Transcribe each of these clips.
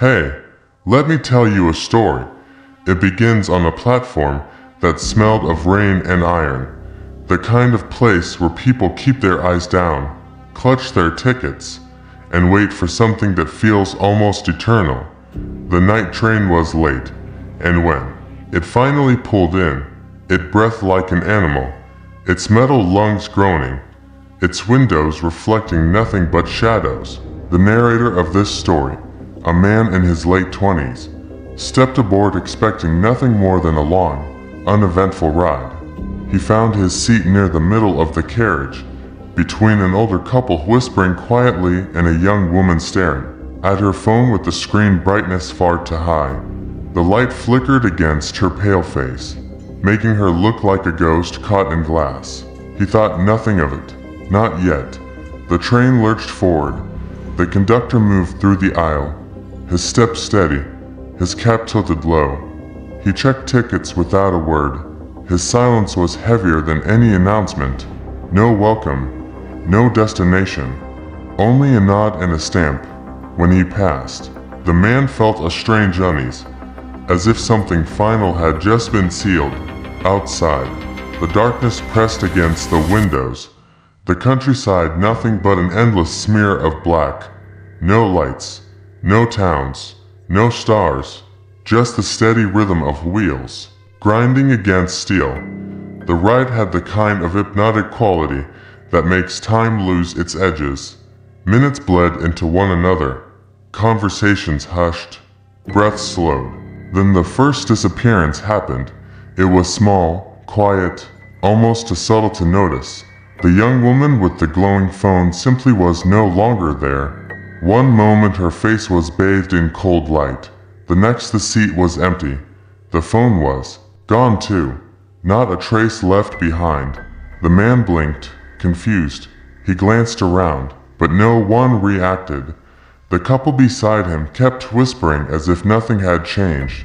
Hey, let me tell you a story. It begins on a platform that smelled of rain and iron. The kind of place where people keep their eyes down, clutch their tickets, and wait for something that feels almost eternal. The night train was late, and when it finally pulled in, it breathed like an animal, its metal lungs groaning, its windows reflecting nothing but shadows. The narrator of this story, a man in his late 20s, stepped aboard expecting nothing more than a long, uneventful ride. He found his seat near the middle of the carriage, between an older couple whispering quietly and a young woman staring at her phone with the screen brightness far too high. The light flickered against her pale face, making her look like a ghost caught in glass. He thought nothing of it. Not yet. The train lurched forward. The conductor moved through the aisle, his step steady, his cap tilted low. He checked tickets without a word. His silence was heavier than any announcement. No welcome, no destination, only a nod and a stamp. When he passed, the man felt a strange unease, as if something final had just been sealed. Outside, the darkness pressed against the windows. The countryside nothing but an endless smear of black. No lights, no towns, no stars, just the steady rhythm of wheels, grinding against steel. The ride had the kind of hypnotic quality that makes time lose its edges. Minutes bled into one another, conversations hushed, breaths slowed. Then the first disappearance happened. It was small, quiet, almost too subtle to notice. The young woman with the glowing phone simply was no longer there. One moment her face was bathed in cold light. The next the seat was empty. The phone was gone too. Not a trace left behind. The man blinked, confused. He glanced around, but no one reacted. The couple beside him kept whispering as if nothing had changed.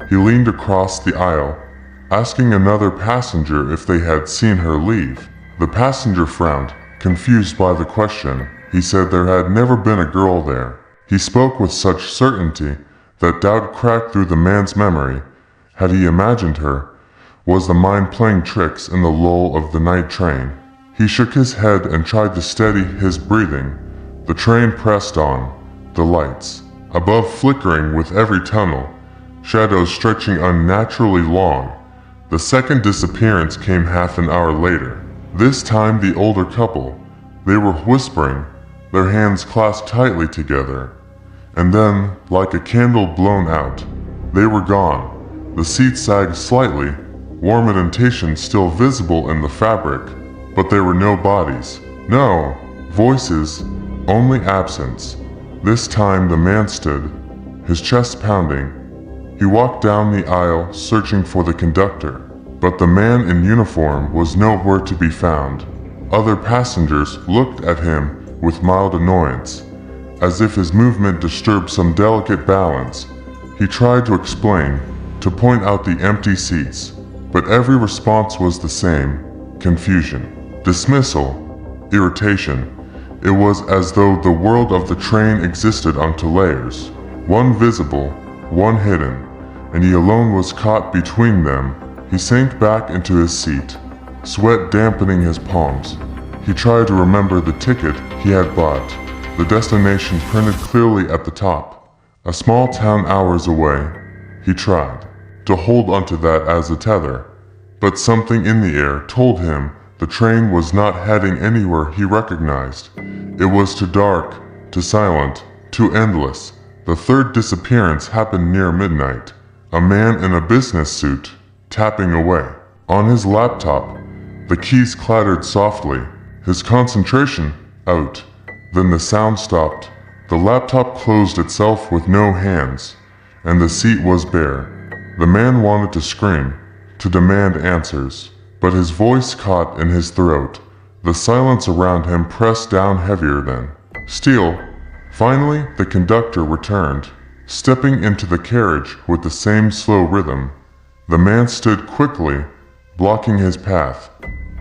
He leaned across the aisle, asking another passenger if they had seen her leave. The passenger frowned, confused by the question. He said there had never been a girl there. He spoke with such certainty that doubt cracked through the man's memory. Had he imagined her? Was the mind playing tricks in the lull of the night train? He shook his head and tried to steady his breathing. The train pressed on, the lights above flickering with every tunnel, shadows stretching unnaturally long. The second disappearance came half an hour later. This time the older couple. They were whispering, their hands clasped tightly together. And then, like a candle blown out, they were gone. The seat sagged slightly, warm indentation still visible in the fabric, but there were no bodies, no voices, only absence. This time the man stood, his chest pounding. He walked down the aisle searching for the conductor, but the man in uniform was nowhere to be found. Other passengers looked at him with mild annoyance, as if his movement disturbed some delicate balance. He tried to explain, to point out the empty seats, but every response was the same: confusion, dismissal, irritation. It was as though the world of the train existed onto layers, one visible, one hidden, and he alone was caught between them. He sank back into his seat, sweat dampening his palms. He tried to remember the ticket he had bought, the destination printed clearly at the top, a small town hours away. He tried to hold onto that as a tether, but something in the air told him the train was not heading anywhere he recognized. It was too dark, too silent, too endless. The third disappearance happened near midnight. A man in a business suit, tapping away on his laptop. The keys clattered softly, his concentration out. Then the sound stopped. The laptop closed itself with no hands, and the seat was bare. The man wanted to scream, to demand answers, but his voice caught in his throat. The silence around him pressed down heavier than steel. Finally, the conductor returned, stepping into the carriage with the same slow rhythm. The man stood quickly, blocking his path,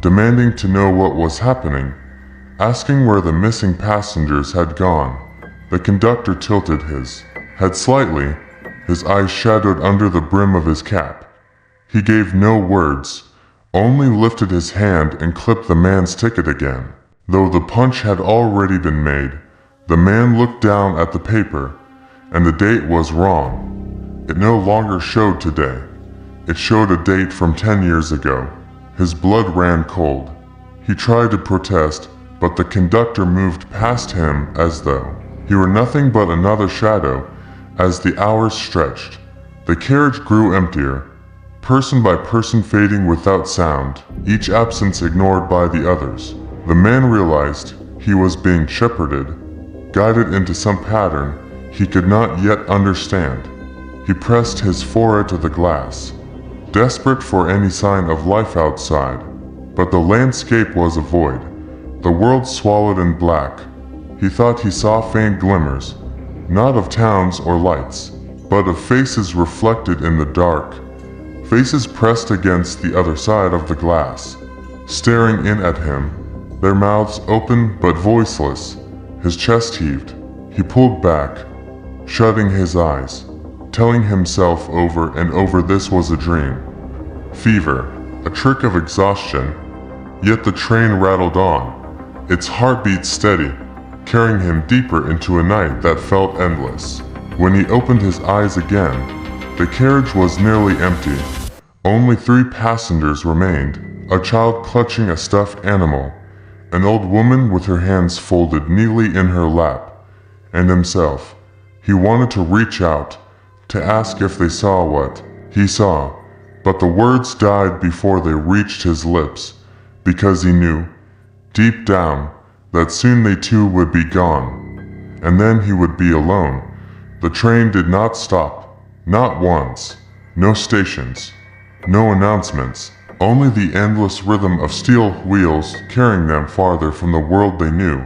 demanding to know what was happening, asking where the missing passengers had gone. The conductor tilted his head slightly, his eyes shadowed under the brim of his cap. He gave no words, only lifted his hand and clipped the man's ticket again. Though the punch had already been made, the man looked down at the paper, and the date was wrong. It no longer showed today. It showed a date from 10 years ago. His blood ran cold. He tried to protest, but the conductor moved past him as though he were nothing but another shadow. As the hours stretched, the carriage grew emptier, person by person fading without sound, each absence ignored by the others. The man realized he was being shepherded, guided into some pattern he could not yet understand. He pressed his forehead to the glass, desperate for any sign of life outside, but the landscape was a void, the world swallowed in black. He thought he saw faint glimmers, not of towns or lights, but of faces reflected in the dark, faces pressed against the other side of the glass, staring in at him, their mouths open but voiceless. His chest heaved. He pulled back, shutting his eyes, telling himself over and over this was a dream. Fever, a trick of exhaustion. Yet the train rattled on, its heartbeat steady, carrying him deeper into a night that felt endless. When he opened his eyes again, the carriage was nearly empty. Only 3 passengers remained, a child clutching a stuffed animal, an old woman with her hands folded neatly in her lap, and himself. He wanted to reach out, to ask if they saw what he saw, but the words died before they reached his lips, because he knew, deep down, that soon they too would be gone, and then he would be alone. The train did not stop, not once, no stations, no announcements, only the endless rhythm of steel wheels carrying them farther from the world they knew.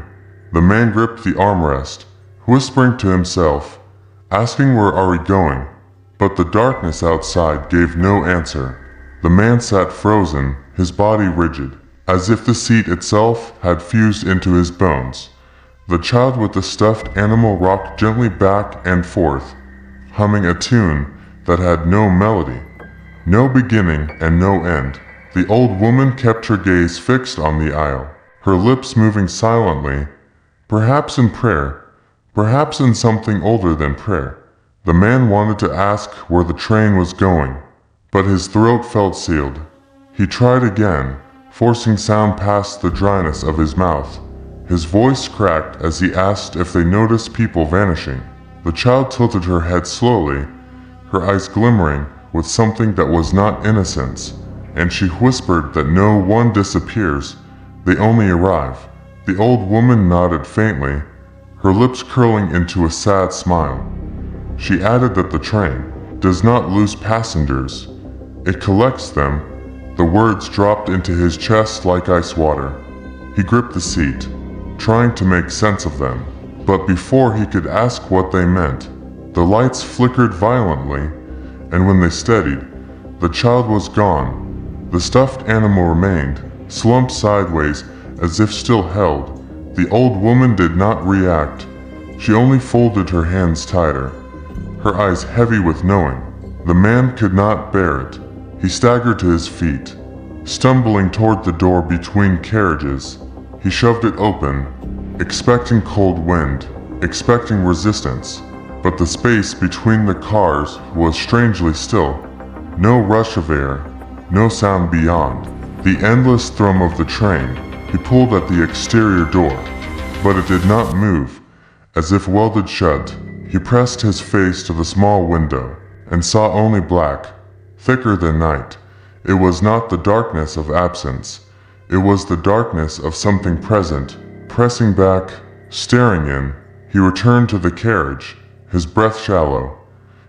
The man gripped the armrest, whispering to himself, asking where are we going, but the darkness outside gave no answer. The man sat frozen, his body rigid, as if the seat itself had fused into his bones. The child with the stuffed animal rocked gently back and forth, humming a tune that had no melody, no beginning and no end. The old woman kept her gaze fixed on the aisle, her lips moving silently, perhaps in prayer, perhaps in something older than prayer. The man wanted to ask where the train was going, but his throat felt sealed. He tried again, forcing sound past the dryness of his mouth. His voice cracked as he asked if they noticed people vanishing. The child tilted her head slowly, her eyes glimmering with something that was not innocence, and she whispered that no one disappears, they only arrive. The old woman nodded faintly, her lips curling into a sad smile. She added that the train does not lose passengers, it collects them. The words dropped into his chest like ice water. He gripped the seat, trying to make sense of them, but before he could ask what they meant, the lights flickered violently, and when they steadied, the child was gone. The stuffed animal remained, slumped sideways as if still held. The old woman did not react. She only folded her hands tighter, her eyes heavy with knowing. The man could not bear it. He staggered to his feet, stumbling toward the door between carriages. He shoved it open, expecting cold wind, expecting resistance, but the space between the cars was strangely still. No rush of air, no sound beyond. The endless thrum of the train. He pulled at the exterior door, but it did not move, as if welded shut. He pressed his face to the small window, and saw only black, thicker than night. It was not the darkness of absence. It was the darkness of something present, pressing back, staring in. He returned to the carriage, his breath shallow,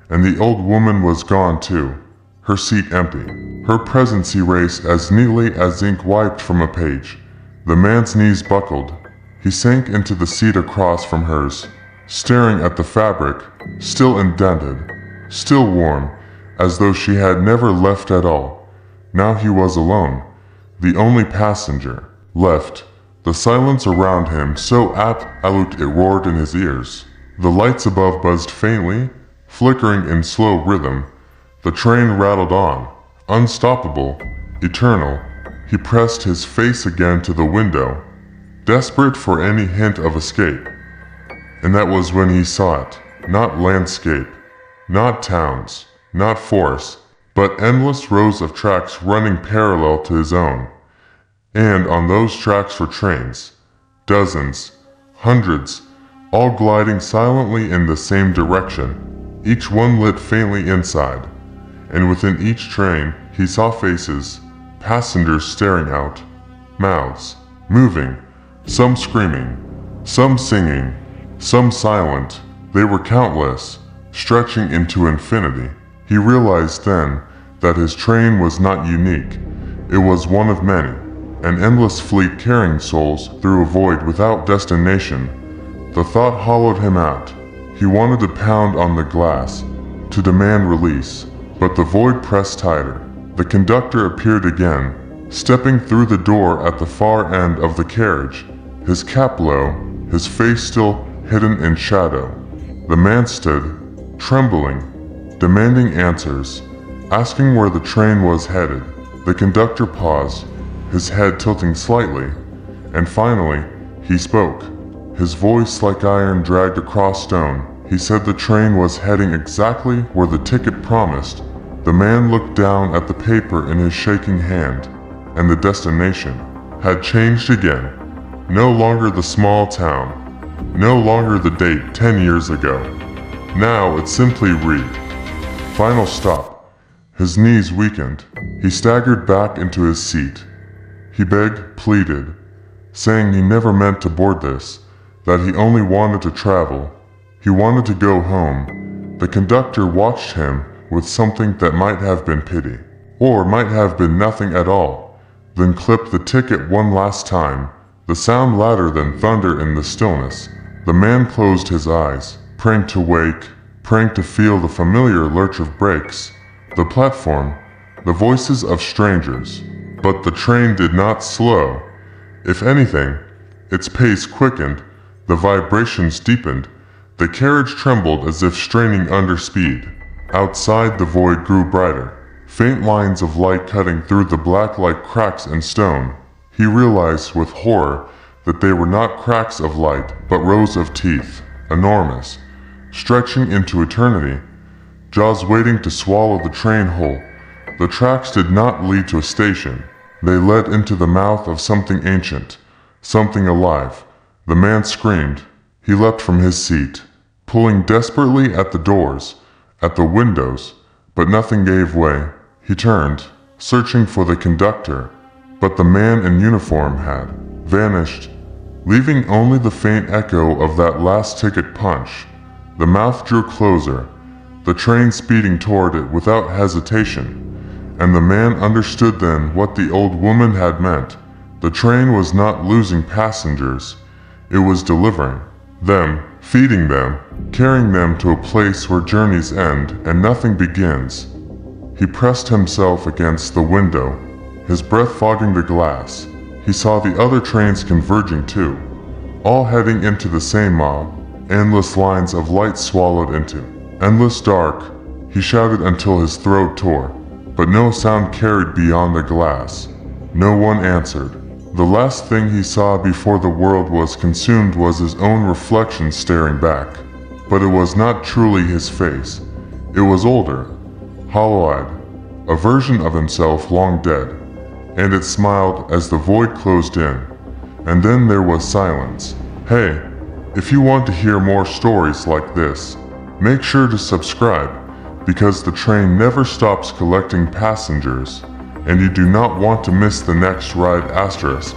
and the old woman was gone too, her seat empty, her presence erased as neatly as ink wiped from a page. The man's knees buckled. He sank into the seat across from hers, staring at the fabric, still indented, still warm, as though she had never left at all. Now he was alone, the only passenger left. The silence around him so absolute it roared in his ears. The lights above buzzed faintly, flickering in slow rhythm. The train rattled on, unstoppable, eternal. He pressed his face again to the window, desperate for any hint of escape. And that was when he saw it. Not landscape, not towns, not forests, but endless rows of tracks running parallel to his own. And on those tracks were trains, dozens, hundreds, all gliding silently in the same direction, each one lit faintly inside. And within each train, he saw faces, passengers staring out, mouths moving, some screaming, some singing, some silent. They were countless, stretching into infinity. He realized then that his train was not unique. It was one of many, an endless fleet carrying souls through a void without destination. The thought hollowed him out. He wanted to pound on the glass, to demand release, but the void pressed tighter. The conductor appeared again, stepping through the door at the far end of the carriage, his cap low, his face still hidden in shadow. The man stood, trembling, demanding answers, asking where the train was headed. The conductor paused, his head tilting slightly, and finally, he spoke. His voice like iron dragged across stone. He said the train was heading exactly where the ticket promised. The man looked down at the paper in his shaking hand, and the destination had changed again. No longer the small town, no longer the date 10 years ago. Now it simply read, "Final stop." His knees weakened. He staggered back into his seat. He begged, pleaded, saying he never meant to board this, that he only wanted to travel. He wanted to go home. The conductor watched him with something that might have been pity, or might have been nothing at all, then clipped the ticket one last time, the sound louder than thunder in the stillness. The man closed his eyes, praying to wake, praying to feel the familiar lurch of brakes, the platform, the voices of strangers. But the train did not slow. If anything, its pace quickened, the vibrations deepened, the carriage trembled as if straining under speed. Outside, the void grew brighter, faint lines of light cutting through the black like cracks in stone. He realized with horror that they were not cracks of light, but rows of teeth, enormous, stretching into eternity, jaws waiting to swallow the train whole. The tracks did not lead to a station. They led into the mouth of something ancient, something alive. The man screamed. He leapt from his seat, pulling desperately at the doors, at the windows, but nothing gave way. He turned, searching for the conductor, but the man in uniform had vanished, leaving only the faint echo of that last ticket punch. The mouth drew closer, the train speeding toward it without hesitation, and the man understood then what the old woman had meant. The train was not losing passengers, it was delivering them, feeding them, carrying them to a place where journeys end and nothing begins. He pressed himself against the window, his breath fogging the glass. He saw the other trains converging too, all heading into the same mob, endless lines of light swallowed into endless dark. He shouted until his throat tore, but no sound carried beyond the glass. No one answered. The last thing he saw before the world was consumed was his own reflection staring back. But it was not truly his face. It was older, hollow-eyed, a version of himself long dead. And it smiled as the void closed in. And then there was silence. Hey, if you want to hear more stories like this, make sure to subscribe, because the train never stops collecting passengers, and you do not want to miss the next ride asterisk.